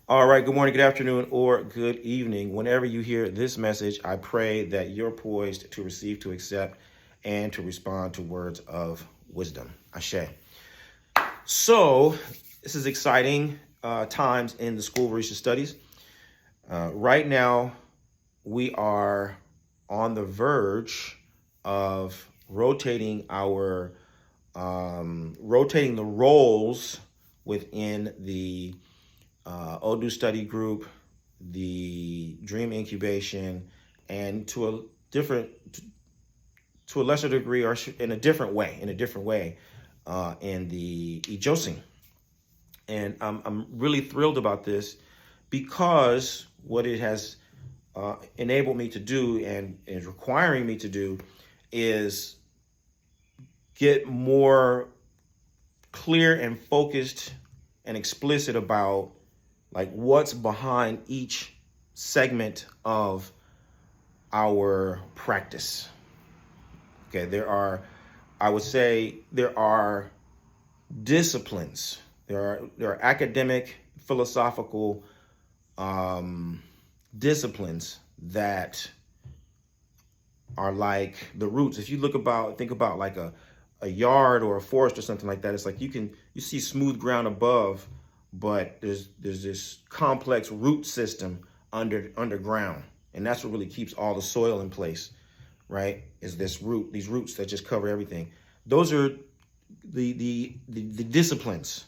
All right, good morning, good afternoon, or good evening. Whenever you hear this message, I pray that you're poised to receive, to accept, and to respond to words of wisdom. Ashe. So, this is exciting times in the School of Orisha Studies. Right now, we are on the verge of rotating the roles within the Odoo study group, the dream incubation, and to a lesser degree, or in a different way, in the Ijosing. And I'm really thrilled about this because what it has enabled me to do and is requiring me to do is get more clear and focused and explicit about like what's behind each segment of our practice. Okay, I would say there are disciplines. There are academic, philosophical disciplines that are like the roots. If you think about like a yard or a forest or something like that, it's like you see smooth ground above, but there's this complex root system underground, and that's what really keeps all the soil in place, right? Is these roots that just cover everything. Those are the disciplines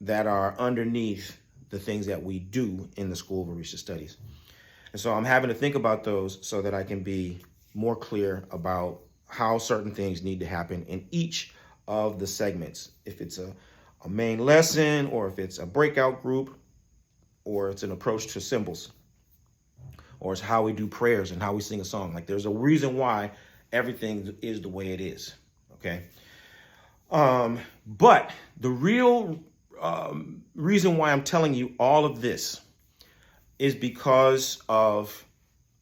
that are underneath the things that we do in the School of Orisha Studies. And so I'm having to think about those so that I can be more clear about how certain things need to happen in each of the segments. If it's a main lesson, or if it's a breakout group, or it's an approach to symbols, or it's how we do prayers and how we sing a song. Like there's a reason why everything is the way it is, okay? But the real reason why I'm telling you all of this is because of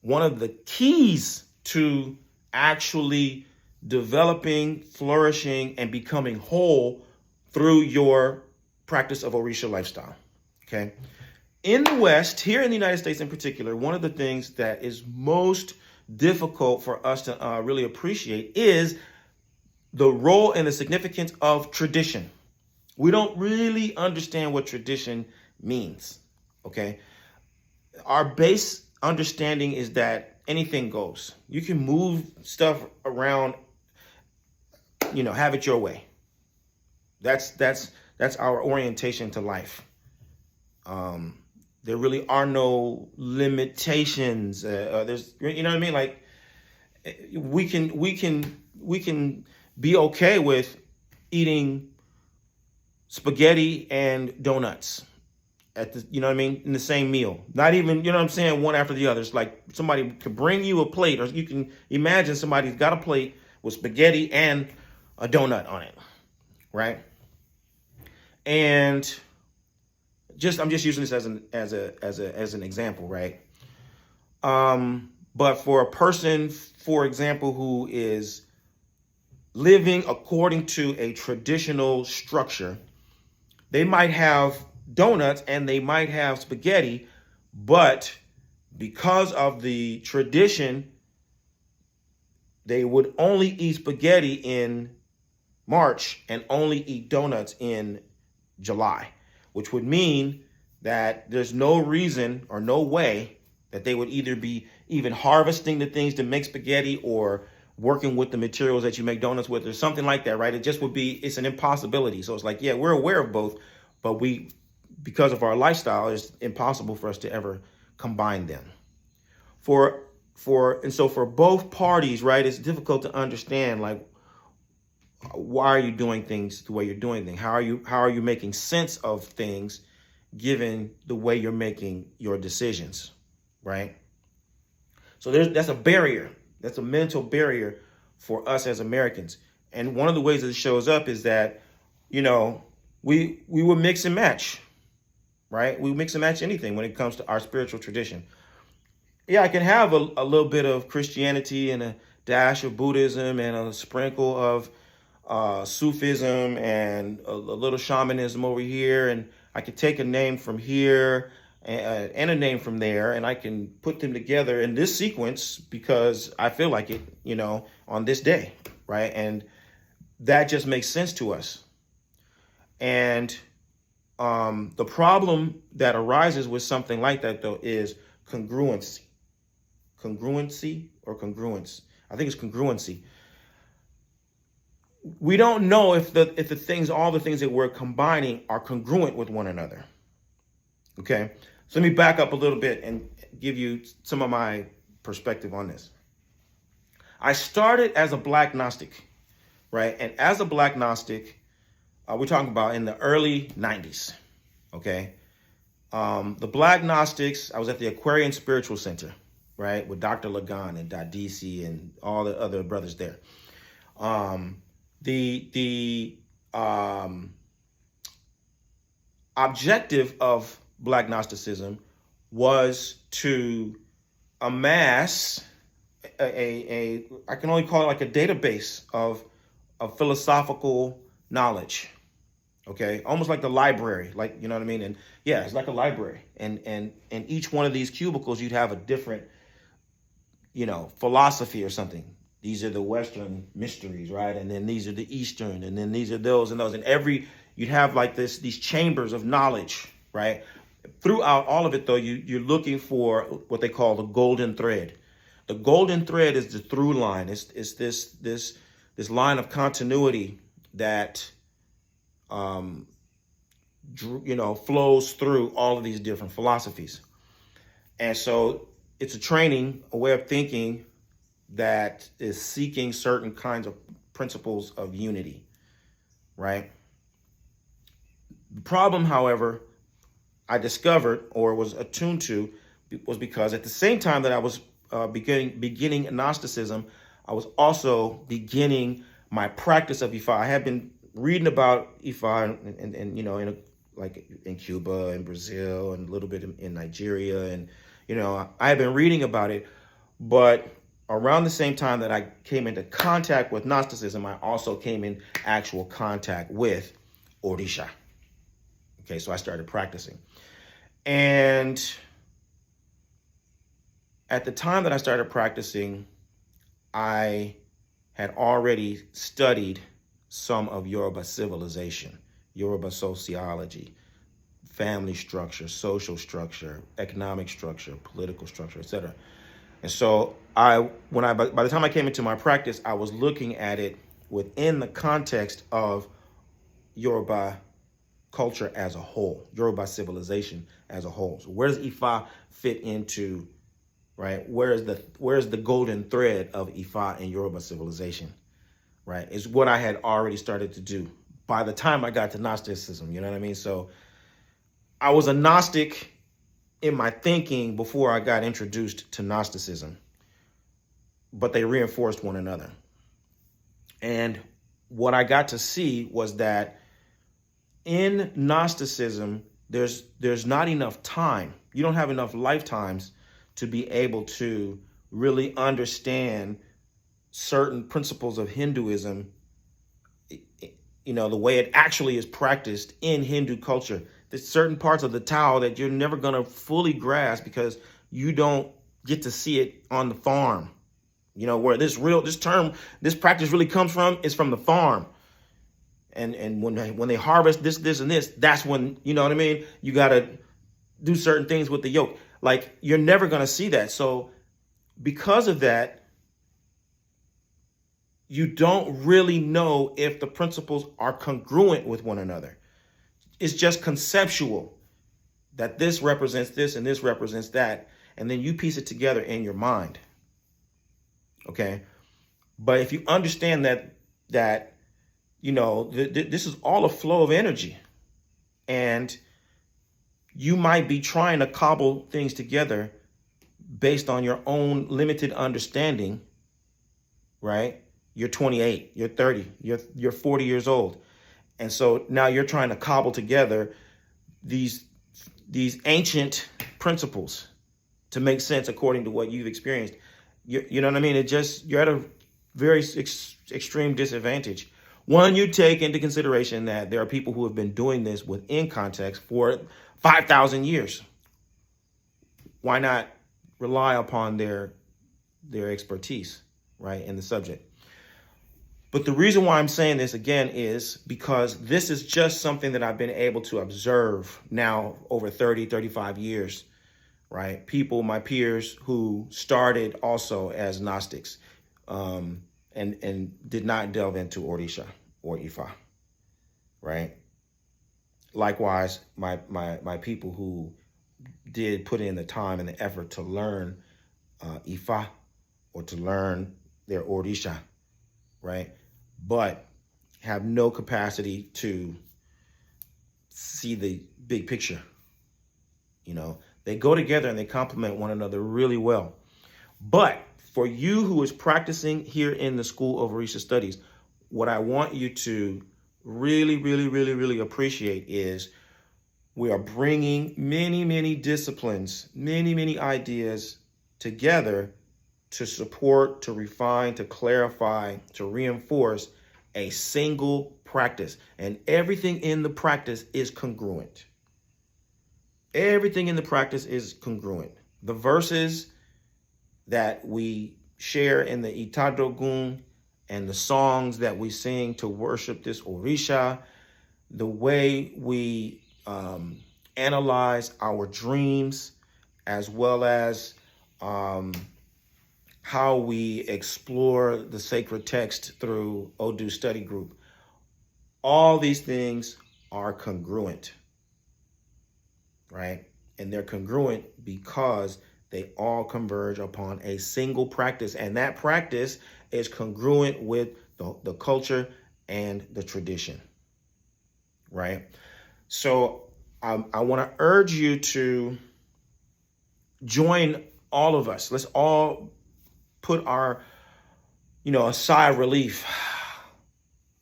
one of the keys to actually developing, flourishing, and becoming whole through your practice of Orisha lifestyle, okay? In the West, here in the United States in particular, one of the things that is most difficult for us to really appreciate is the role and the significance of tradition. We don't really understand what tradition means, okay? Our base understanding is that anything goes. You can move stuff around, have it your way. That's our orientation to life. There really are no limitations. There's, you know what I mean? Like we can be okay with eating spaghetti and donuts in the same meal. Not even, one after the other. It's like somebody could bring you a plate, or you can imagine somebody's got a plate with spaghetti and a donut on it, right? And I'm just using this as an example, right? But for a person, for example, who is living according to a traditional structure, they might have donuts and they might have spaghetti, but because of the tradition, they would only eat spaghetti in March and only eat donuts in July, which would mean that there's no reason or no way that they would either be even harvesting the things to make spaghetti or working with the materials that you make donuts with or something like that, right? It's an impossibility. So it's like, yeah, we're aware of both, but because of our lifestyle, it's impossible for us to ever combine them. So for both parties, right, it's difficult to understand, like, why are you doing things the way you're doing things? How are you making sense of things given the way you're making your decisions, right? So that's a barrier. That's a mental barrier for us as Americans. And one of the ways that it shows up is that, we will mix and match, right? We mix and match anything when it comes to our spiritual tradition. Yeah, I can have a little bit of Christianity and a dash of Buddhism and a sprinkle of Sufism and a little shamanism over here, and I could take a name from here and a name from there, and I can put them together in this sequence because I feel like it, on this day, right? And that just makes sense to us. And the problem that arises with something like that, though, is congruency. Congruency or congruence? I think it's congruency. We don't know if all the things that we're combining are congruent with one another. Okay, so let me back up a little bit and give you some of my perspective on this. I started as a Black Gnostic, right? And as a Black Gnostic, we're talking about in the early 90s, okay? The Black Gnostics, I was at the Aquarian Spiritual Center, right? With Dr. Lagan and Dadisi and all the other brothers there. The objective of Black Gnosticism was to amass I can only call it like a database of philosophical knowledge. Okay, almost like the library, like, you know what I mean? And yeah, it's like a library. And each one of these cubicles, you'd have a different, philosophy or something. These are the Western mysteries, right? And then these are the Eastern, and then these are those and those. And you'd have like these chambers of knowledge, right? Throughout all of it, though, you're looking for what they call the golden thread. The golden thread is the through line. It's this line of continuity that flows through all of these different philosophies. And so it's a training, a way of thinking that is seeking certain kinds of principles of unity, right? The problem, however, I discovered or was attuned to was because at the same time that I was beginning Gnosticism, I was also beginning my practice of Ifa. I had been reading about Ifa and in Cuba and Brazil and a little bit in Nigeria, and I had been reading about it, but around the same time that I came into contact with Gnosticism, I also came in actual contact with Orisha. Okay, so I started practicing. And at the time that I started practicing, I had already studied some of Yoruba civilization, Yoruba sociology, family structure, social structure, economic structure, political structure, etc. And so by the time I came into my practice, I was looking at it within the context of Yoruba culture as a whole, Yoruba civilization as a whole. So where does Ifa fit into, right? Where's the golden thread of Ifa and Yoruba civilization, right? Is what I had already started to do by the time I got to Gnosticism, you know what I mean? So I was a Gnostic in my thinking before I got introduced to Gnosticism, but they reinforced one another. And what I got to see was that in Gnosticism, there's not enough time. You don't have enough lifetimes to be able to really understand certain principles of Hinduism, the way it actually is practiced in Hindu culture. There's certain parts of the Tao that you're never going to fully grasp because you don't get to see it on the farm. Where this practice really comes from is from the farm. And when they harvest this and this, that's when, you know what I mean? You got to do certain things with the yoke. Like, you're never going to see that. So because of that, you don't really know if the principles are congruent with one another. It's just conceptual that this represents this and this represents that. And then you piece it together in your mind. Okay. But if you understand that this is all a flow of energy, and you might be trying to cobble things together based on your own limited understanding, right? You're 28, you're 30, you're 40 years old. And so now you're trying to cobble together these ancient principles to make sense according to what you've experienced. You know what I mean? You're at a very extreme disadvantage. One, you take into consideration that there are people who have been doing this within context for 5,000 years, why not rely upon their expertise, right, in the subject? But the reason why I'm saying this again is because this is just something that I've been able to observe now over 30, 35 years, right? People, my peers who started also as Gnostics, and did not delve into Orisha or Ifa, right? Likewise, my people who did put in the time and the effort to learn Ifa or to learn their Orisha, right? But have no capacity to see the big picture. You know, they go together and they complement one another really well. But for you who is practicing here in the School of Orisha Studies, what I want you to really appreciate is we are bringing many disciplines, many ideas together to support, to refine, to clarify, to reinforce a single practice. And everything in the practice is congruent. Everything in the practice is congruent. The verses that we share in the Itadogun and the songs that we sing to worship this Orisha, the way we analyze our dreams, as well as how we explore the sacred text through Odu Study Group. All these things are congruent, right? And they're congruent because they all converge upon a single practice. And that practice is congruent with the culture and the tradition, right? So I want to urge you to join all of us. Let's all put our, a sigh of relief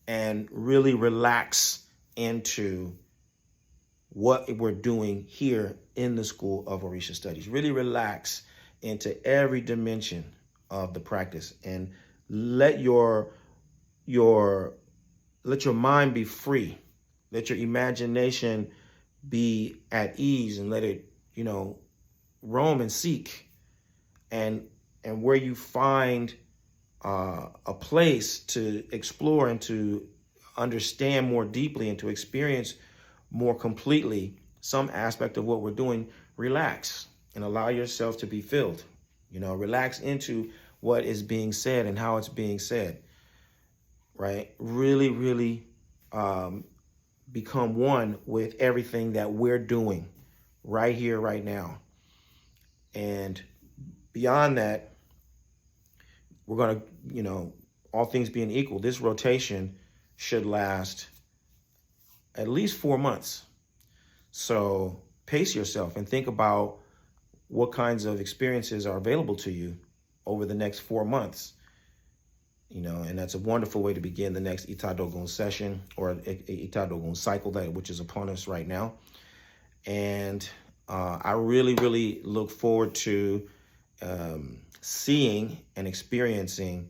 and really relax into what we're doing here in the School of Orisha Studies. Really relax into every dimension of the practice and let your mind be free. Let your imagination be at ease and let it, roam and seek. And where you find a place to explore and to understand more deeply and to experience more completely some aspect of what we're doing, relax and allow yourself to be filled. Relax into what is being said and how it's being said, right? Really become one with everything that we're doing right here, right now. And beyond that, we're going to, all things being equal, this rotation should last at least 4 months. So pace yourself and think about what kinds of experiences are available to you over the next 4 months. And that's a wonderful way to begin the next Itadogun session or Itadogun cycle, which is upon us right now. And I really look forward to seeing and experiencing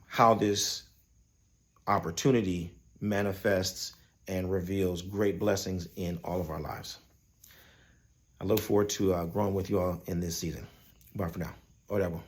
how this opportunity manifests and reveals great blessings in all of our lives. I look forward to growing with you all in this season. Bye for now. Orebo.